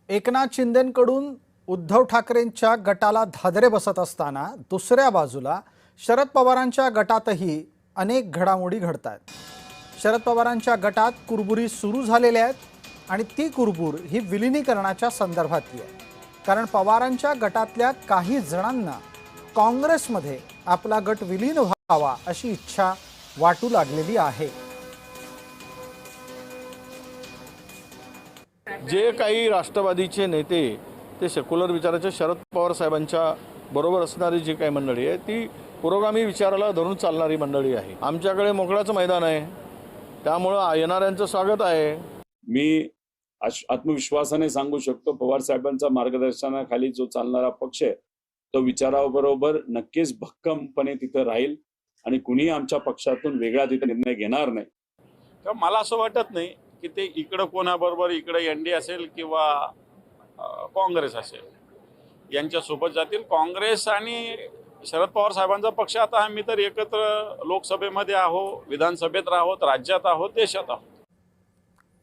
एकनाथ शिंदेंकडून उद्धव ठाकरेंच्या गटाला धादरे बसत असताना दुसऱ्या बाजूला शरद पवारांच्या गटातही अनेक घडामोडी घडतात। शरद पवारांच्या गटात कुरबुरी सुरू झालेल्या आहेत आणि ती कुरबुर ही विलीनीकरणाच्या संदर्भातली आहे। कारण पवारांच्या गटातल्या काही जणांना काँग्रेसमध्ये आपला गट विलीन व्हावा अशी इच्छा वाटू लागलेली आहे। जे काही राष्ट्रवादीचे नेते ते सेक्युलर विचाराचे शरद पवार साहेबांच्या बरोबर असणारी जी काही मंडळी आहे ती पुरोगामी विचाराला धरून चालणारी मंडळी आहे। आमच्याकडे मोकळाचं मैदान आहे, त्यामुळं येणाऱ्यांचं स्वागत आहे। मी आत्मविश्वासाने सांगू शकतो पवार साहेबांच्या मार्गदर्शनाखाली जो चालणारा पक्ष आहे तो विचाराबरोबर नक्कीच भक्कमपणे तिथे राहील आणि कुणी आमच्या पक्षातून वेगळा तिथे निर्णय घेणार नाही। तर मला असं वाटत नाही की ते इकडं कोणाबरोबर इकडे एनडी असेल किंवा काँग्रेस असेल यांच्यासोबत जातील। काँग्रेस आणि शरद पवार साहेबांचा पक्ष आता आम्ही तर एकत्र लोकसभेमध्ये आहोत, विधानसभेत आहोत, राज्यात आहोत, देशात आहोत।